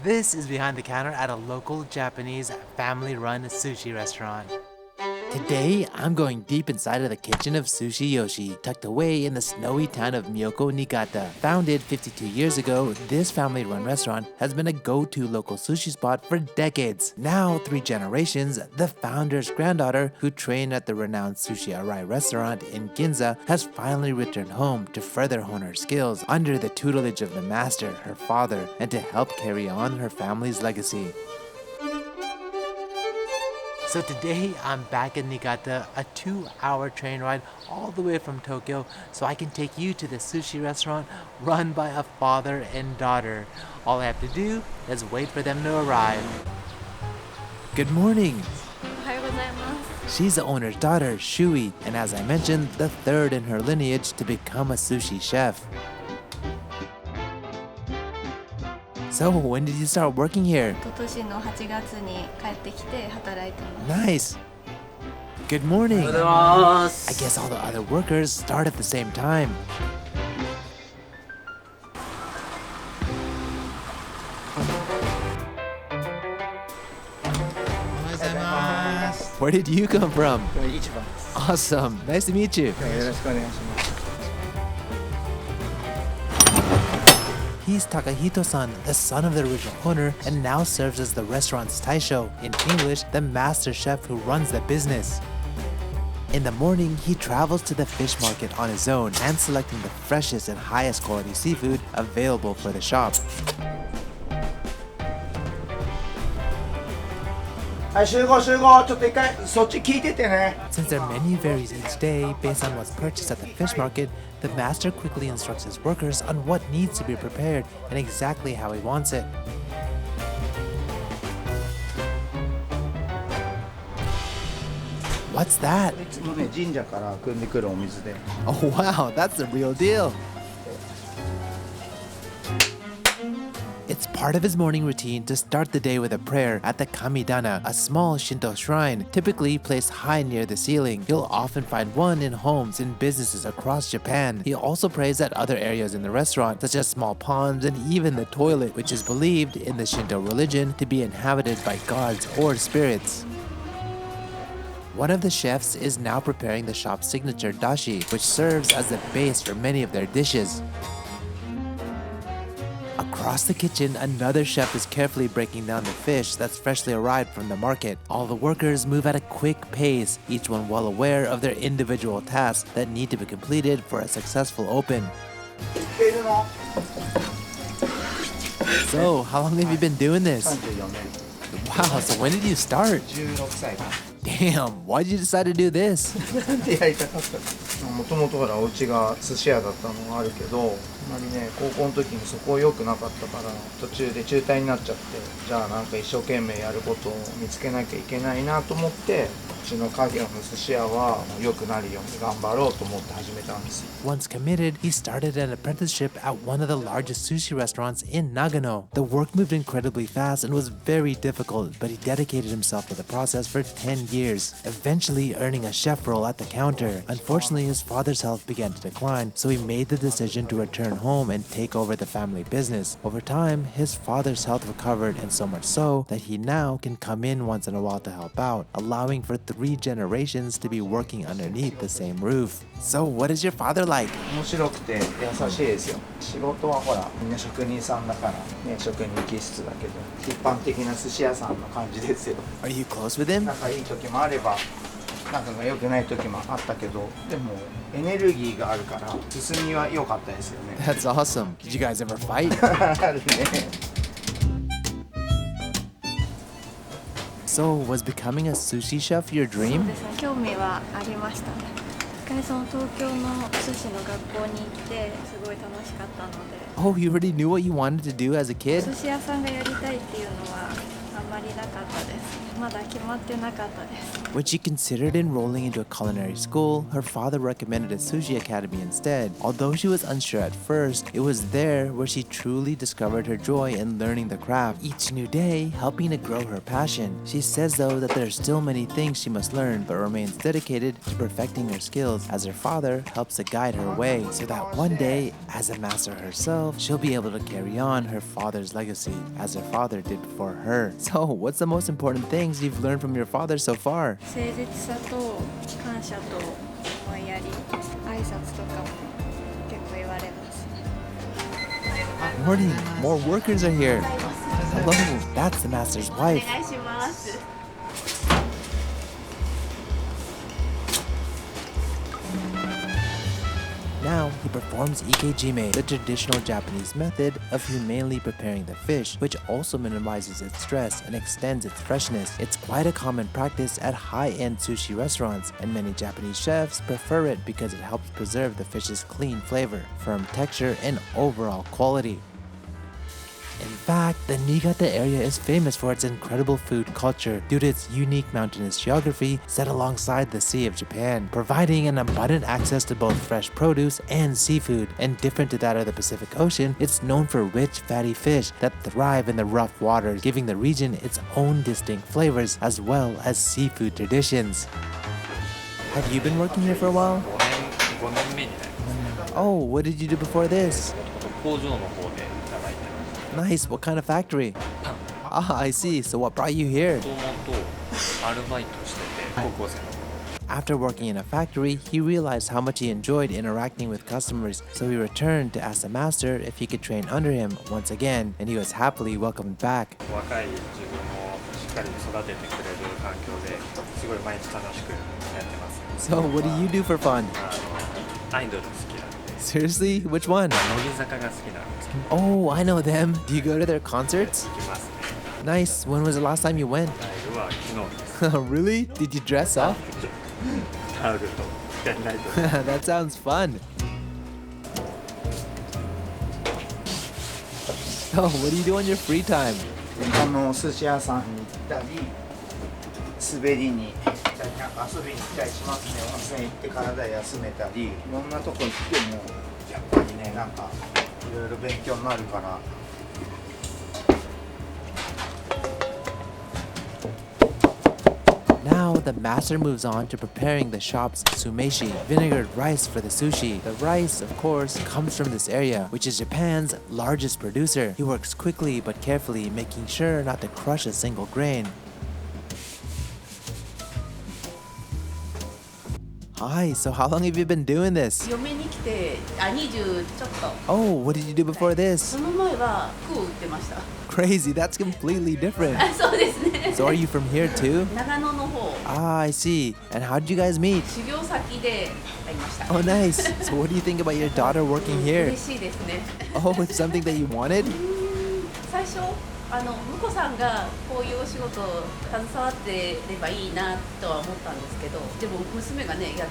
This is behind the counter at a local Japanese family-run sushi restaurant. Today, I'm going deep inside of the kitchen of Sushi Yoshi, tucked away in the snowy town of Myoko, Niigata. Founded 52 years ago, this family-run restaurant has been a go-to local sushi spot for decades. Now, 3 generations, the founder's granddaughter, who trained at the renowned Sushi Arai restaurant in Ginza, has finally returned home to further hone her skills under the tutelage of the master, her father, and to help carry on her family's legacy. So today I'm back in Niigata, a 2-hour train ride all the way from Tokyo so I can take you to the sushi restaurant run by a father and daughter. All I have to do is wait for them to arrive. Good morning! She's the owner's daughter, Shui, and as I mentioned, the third in her lineage to become a sushi chef. So, when did you start working here? Nice! Good morning! I guess all the other workers start at the same time. Where did you come from? Awesome! Nice to meet you! He's Takahito-san, the son of the original owner, and now serves as the restaurant's taisho, in English, the master chef who runs the business. In the morning, he travels to the fish market on his own, hand selecting the freshest and highest quality seafood available for the shop. Since their menu varies each day based on what's purchased at the fish market, the master quickly instructs his workers on what needs to be prepared and exactly how he wants it. What's that? Oh wow, that's the real deal! It's part of his morning routine to start the day with a prayer at the Kamidana, a small Shinto shrine, typically placed high near the ceiling. You'll often find one in homes and businesses across Japan. He also prays at other areas in the restaurant, such as small ponds and even the toilet, which is believed in the Shinto religion to be inhabited by gods or spirits. One of the chefs is now preparing the shop's signature dashi, which serves as the base for many of their dishes. Across the kitchen, another chef is carefully breaking down the fish that's freshly arrived from the market. All the workers move at a quick pace, each one well aware of their individual tasks that need to be completed for a successful open. So, how long have you been doing this? Wow, so when did you start? Damn, why did you decide to do this? もともとほらお家が寿司屋だったのがあるけど、あんまりね高校の時にそこ良くなかったから途中で中退になっちゃって、じゃあなんか一生懸命やることを見つけなきゃいけないなと思って、うちの家業の寿司屋は良くなるように頑張ろうと思って始めたんです。Once committed, he started an apprenticeship at one of the largest sushi restaurants in Nagano. The work moved incredibly fast and was very difficult, but he dedicated himself to the process for 10 years, eventually earning a chef role at the counter. Unfortunately, his father's health began to decline, so he made the decision to return home and take over the family business. Over time, his father's health recovered, and so much so that he now can come in once in a while to help out, allowing for 3 generations to be working underneath the same roof. So, what is your father like? 面白くて優しいですよ。仕事はほらみんな職人さんだからね、職人気質だけど一般的な寿司屋さんの感じですよ。 Are you close with him? 仲いい時もあれば仲が良くない時もあったけど、でもエネルギーがあるから進みは良かったですよね。That's awesome. Did you guys ever fight? あるね。So, was becoming a sushi chef your dream? 興味はありましたね。一回その東京の寿司の学校に行ってすごい楽しかったので。Oh, you already knew what you wanted to do as a kid? 寿司屋さんがやりたいっていうのはあんまりなかったですね。まだ決まってなかったです。When she considered enrolling into a culinary school, her father recommended a sushi academy instead. Although she was unsure at first, it was there where she truly discovered her joy in learning the craft, each new day helping to grow her passion. She says though that there are still many things she must learn, but remains dedicated to perfecting her skills as her father helps to guide her way, so that one day, as a master herself, she'll be able to carry on her father's legacy as her father did before her. So, what's the most important things you've learned from your father so far? 誠実さと感謝と思いやり、挨拶とかも結構言われます。Morning, more workers are here. Hello, that's the master's wife. お願いします。Now he performs ikejime, the traditional Japanese method of humanely preparing the fish, which also minimizes its stress and extends its freshness. It's quite a common practice at high-end sushi restaurants, and many Japanese chefs prefer it because it helps preserve the fish's clean flavor, firm texture, and overall quality. In fact, the Niigata area is famous for its incredible food culture due to its unique mountainous geography set alongside the Sea of Japan, providing an abundant access to both fresh produce and seafood. And different to that of the Pacific Ocean, it's known for rich, fatty fish that thrive in the rough waters, giving the region its own distinct flavors as well as seafood traditions. Have you been working here for a while? 5年目になります。 Oh, what did you do before this? 工場の方で働いてます。 Nice, what kind of factory? Ah, I see. So what brought you here? もともとアルバイトしてて、高校生の頃。 After working in a factory, he realized how much he enjoyed interacting with customers, so he returned to ask the master if he could train under him once again, and he was happily welcomed back. 若い自分をしっかり育ててくれる環境ですごい毎日楽しくやってます。 So what do you do for fun? アイドル好きなんで、 Seriously? Which one? 乃木坂が好きなんですけど、 Oh, I know them. Do you go to their concerts? 行きますね。 Nice. When was the last time you went? ライブは昨日です。 Really? Did you dress up? タオルとペンライト。 That sounds fun. So, what do you do on your free time? 寿司屋さんに行ったり、滑りに行ったり、なんか遊びに行ったりしますね。温泉行って体休めたり、いろんなとこ行ってもやっぱりね、なんかいろいろ勉強になるから。 Now, the master moves on to preparing the shop's sumeshi, vinegared rice for the sushi. The rice, of course, comes from this area, which is Japan's largest producer. He works quickly but carefully, making sure not to crush a single grain. Hi, so how long have you been doing this? 嫁に来て20ちょっと Oh, what did you do before this? その前は服を売ってました Crazy, that's completely different. そうですね So are you from here too? 長野の方 Ah, I see. And how did you guys meet? 修行先で会いました Oh, nice. So what do you think about your daughter working here? 嬉しいですね Oh, it's something that you wanted? 最初婿さんがこういうお仕事を携わってればいいなとは思ったんですけどでも娘がねやるっ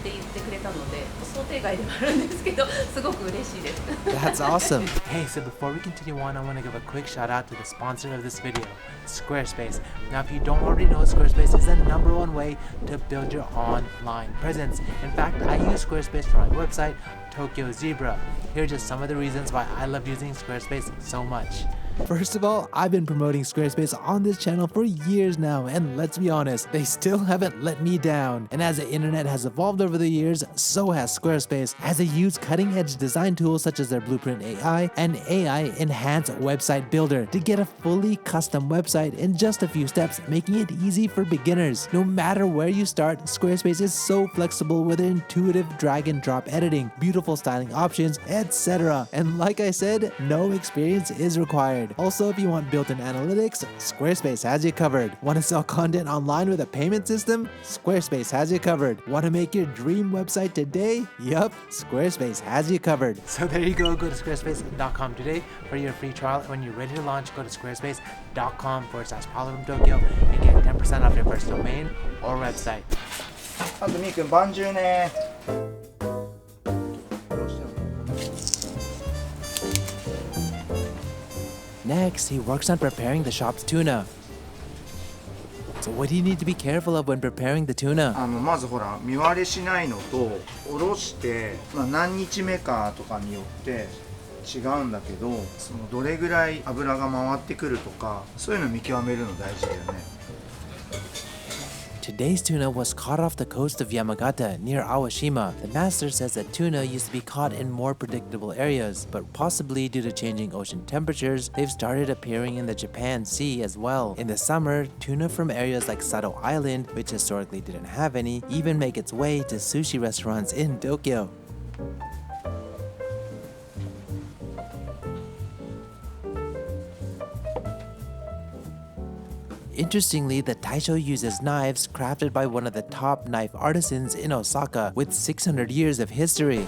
て言ってくれたので想定外ではあるんですけどすごく嬉しいです That's awesome. Hey, so before we continue on, I want to give a quick shout out to the sponsor of this video, Squarespace. Now, if you don't already know, Squarespace is the #1 way to build your online presence. In fact, I use Squarespace for my website, Tokyo Zebra. Here are just some of the reasons why I love using Squarespace so much. First of all, I've been promoting Squarespace on this channel for years now, and let's be honest, they still haven't let me down. And as the internet has evolved over the years, so has Squarespace, as they use cutting-edge design tools such as their Blueprint AI and AI Enhanced Website Builder to get a fully custom website in just a few steps, making it easy for beginners. No matter where you start, Squarespace is so flexible with their intuitive drag and drop editing, beautiful styling options, etc. And like I said, no experience is required. Also, if you want built-in analytics, Squarespace has you covered. Want to sell content online with a payment system? Squarespace has you covered. Want to make your dream website today? Yup, Squarespace has you covered. So there you go. Go to squarespace.com today for your free trial. And when you're ready to launch, go to squarespace.com/Paolo from Tokyo and get 10% off your first domain or website. あとみーくん、晩中ね。 Next, he works on preparing the shop's tuna. So what do you need to be careful of when preparing the tuna? まずほら身割れしないのとおろして、何日目かとかによって違うんだけど、そのどれぐらい油が回ってくるとかそういうの見極めるの大事だよね。Today's tuna was caught off the coast of Yamagata near Awashima. The master says that tuna used to be caught in more predictable areas, but possibly due to changing ocean temperatures, they've started appearing in the Japan Sea as well. In the summer, tuna from areas like Sado Island, which historically didn't have any, even make its way to sushi restaurants in Tokyo. Interestingly, the taisho uses knives crafted by one of the top knife artisans in Osaka with 600 years of history.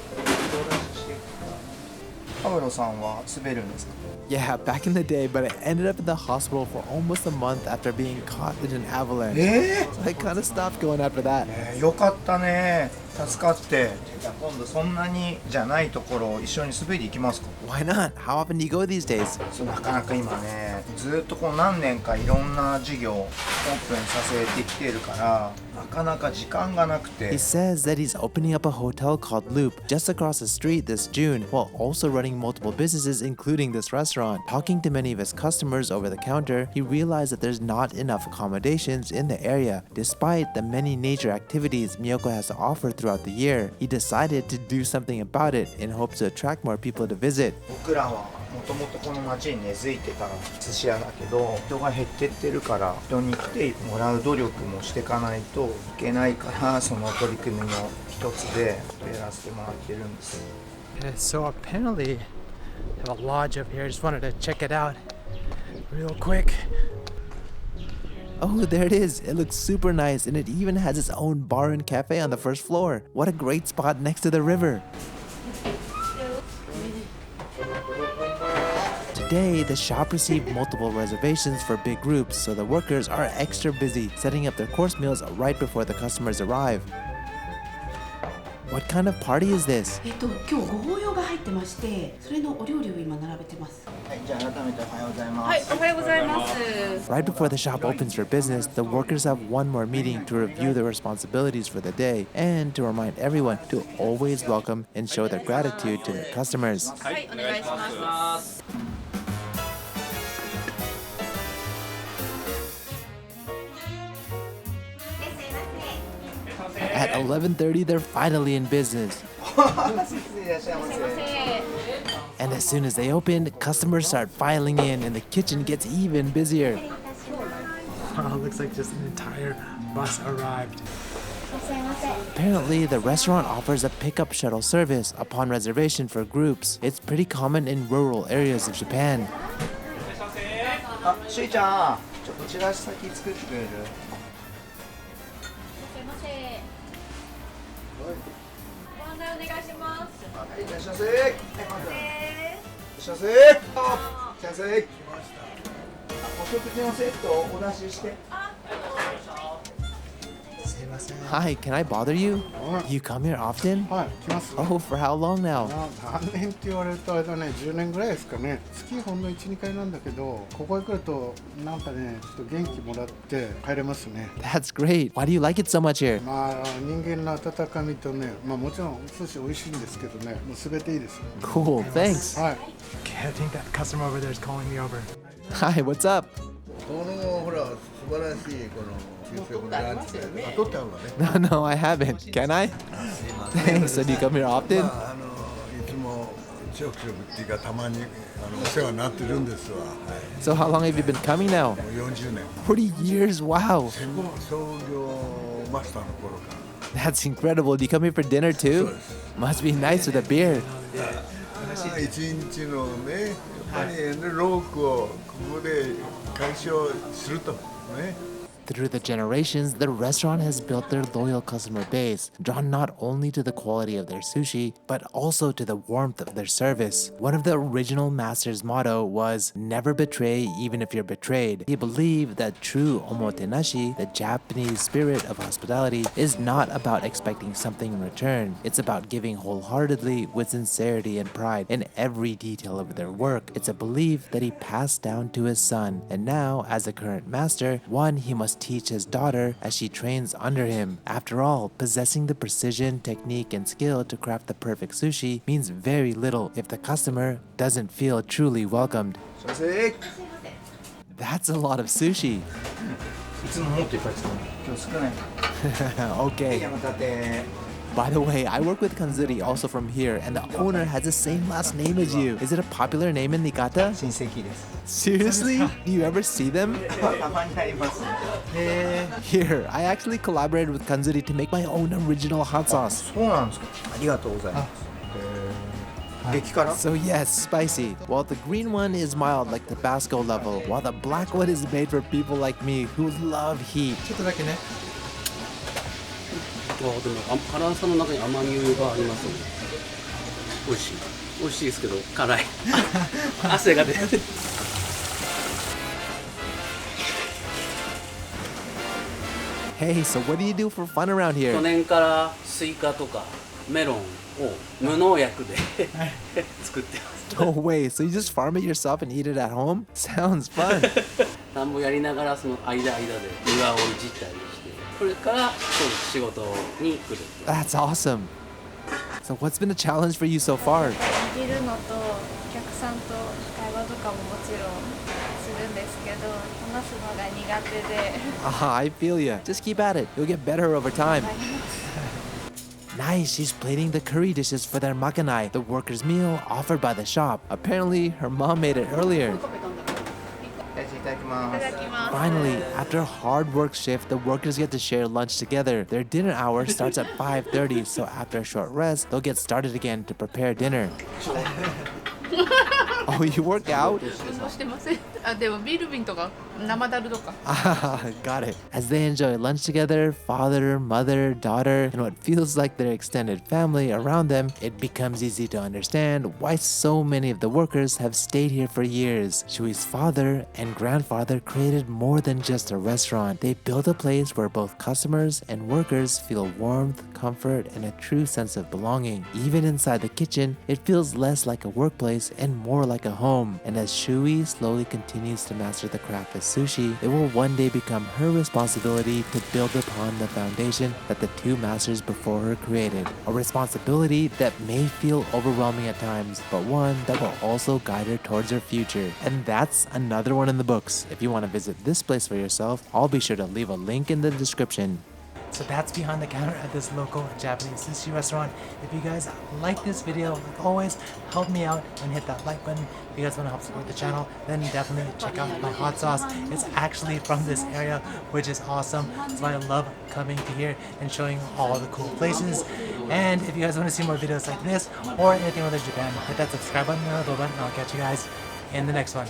パウロさんは滑るんですか？ Yeah, back in the day, but I ended up in the hospital for almost a month after being caught in an avalanche. So I kind of stopped going after that. よかったね。助かって。今度そんなにじゃないところを一緒に滑り行きますか？ Why not? How often do you go these days? そうなかなか今ね、ずっとこう何年かいろんな事業をオープンさせてきてるから、なかなか時間がなくて。 He says that he's opening up a hotel called Loop just across the street this June, while also running multiple businesses, including this restaurant. Talking to many of his customers over the counter, he realized that there's not enough accommodations in the area. Despite the many nature activities Myoko has to offer throughout the year, he decided to do something about it in hopes to attract more people to visit. 僕らはもともとこの町に根付いてた寿司屋だけど、人が減ってってるから人に来てもらう努力もしていかないといけないから、その取り組みの一つでやらせてもらってるんです。 So apparently they have a lodge up here. I just wanted to check it out real quick. Oh, there it is. It looks super nice, and it even has its own bar and cafe on the first floor. What a great spot next to the river. Today, the shop received multiple reservations for big groups, so the workers are extra busy setting up their course meals right before the customers arrive. What kind of party is this? 今日ご法要が入ってまして、それのお料理を今並べてます。はい、じゃあ改めておはようございます。はい、おはようございます。 Right before the shop opens for business, the workers have one more meeting to review their responsibilities for the day and to remind everyone to always welcome and show their gratitude to their customers. はい、お願いします。 At 11:30, they're finally in business. いらっしゃいませ。 And as soon as they open, customers start filing in and the kitchen gets even busier. Wow, looks like just an entire bus arrived. Apparently, the restaurant offers a pickup shuttle service upon reservation for groups. It's pretty common in rural areas of Japan. あ、しゅいちゃん、こちら先作ってくれる？はい、いらっしゃいませ。いらっしゃいませ。いらっしゃいませ。お食事のセットをお出しして。 Hi, can I bother you? You come here often? はい、来ます。Oh, for how long now? 何年って言われるとあれだね、10年ぐらいですかね。月ほんの1、2回なんだけど、ここへ来るとなんかね、ちょっと元気もらって帰れますね。That's great. Why do you like it so much here? まあ人間の温かみとね、まあもちろん寿司美味しいんですけどね、もうすべていいです。 Cool, thanks. はい。 Okay, I think that customer over there is calling me over. Hi, what's up? このほら素晴らしいこの給食のランチで取ってあるわね。 No, I haven't. Can I? Thanks. So do you come here often? まあいつもちょくちょくっていうかたまにお世話になってるんですわ。はい。 So how long have you been coming now? もう40年。 40 years, wow. 創業マスターの頃か That's incredible. Do you come here for dinner too? Must be nice with a beer. ら。一日のね、やっぱり労苦をここで解消するとね。 Through the generations, the restaurant has built their loyal customer base, drawn not only to the quality of their sushi, but also to the warmth of their service. One of the original master's motto was, never betray even if you're betrayed. He believed that true omotenashi, the Japanese spirit of hospitality, is not about expecting something in return. It's about giving wholeheartedly with sincerity and pride in every detail of their work. It's a belief that he passed down to his son, and now, as a current master, one he must must teach his daughter as she trains under him. After all, possessing the precision, technique, and skill to craft the perfect sushi means very little if the customer doesn't feel truly welcomed. それ That's a lot of sushi. いつももっといっぱい作るの今日少ないから Okay. 山立 By the way, I work with Kanzuri, also from here, and the owner has the same last name as you. Is it a popular name in Niigata? 親戚です Seriously? Do you ever see them? たまにありますへ Here, I actually collaborated with Kanzuri to make my own original hot sauce. そうなんですかありがとうございます激辛 So yes, spicy. While the green one is mild like Tabasco level, while the black one is made for people like me who love heat. ちょっとだけね。でも辛さの中に甘みがありますね。美味しい。美味しいですけど辛い。汗が出る。Hey, so what do you do for fun around 去 here? 年からスイカとかメロンを無農薬で作ってます。 No way, so you just farm it yourself and eat it at home? Sounds fun. 田んぼやりながらその間で庭をいじったりして、これから仕事に来る。 That's awesome. So what's been a challenge for you so far? 握るのとお客さんと会話とかももちろんするんですけど、話すのが苦手で I feel ya. Just keep at it. You'll get better over time. 頑張ります Nice, she's plating the curry dishes for their makanai, the workers' meal offered by the shop. Apparently, her mom made it earlier. いただきます いただきます Finally, after a hard work shift, the workers get to share lunch together. Their dinner hour starts at 5:30, so after a short rest, they'll get started again to prepare dinner. Oh, you work out? 運動してません。あ、でもビール瓶とか生だるとか。 Ah, got it. As they enjoy lunch together, father, mother, daughter, and what feels like their extended family around them, it becomes easy to understand why so many of the workers have stayed here for years. Shui's father and grandfather created more than just a restaurant. They built a place where both customers and workers feel warmth, comfort, and a true sense of belonging. Even inside the kitchen, it feels less like a workplace and more like a home. And as Shui slowly continues to master the craft of sushi, it will one day become her responsibility to build upon the foundation that the two masters before her created. A responsibility that may feel overwhelming at times, but one that will also guide her towards her future. And that's another one in the books. If you want to visit this place for yourself, I'll be sure to leave a link in the description. So that's behind the counter at this local Japanese sushi restaurant. If you guys like this video, like always, help me out and hit that like button. If you guys want to help support the channel, then definitely check out my hot sauce. It's actually from this area, which is awesome. So I love coming to here and showing all the cool places. And if you guys want to see more videos like this or anything other Japan, hit that subscribe button or the bell button. I'll catch you guys in the next one.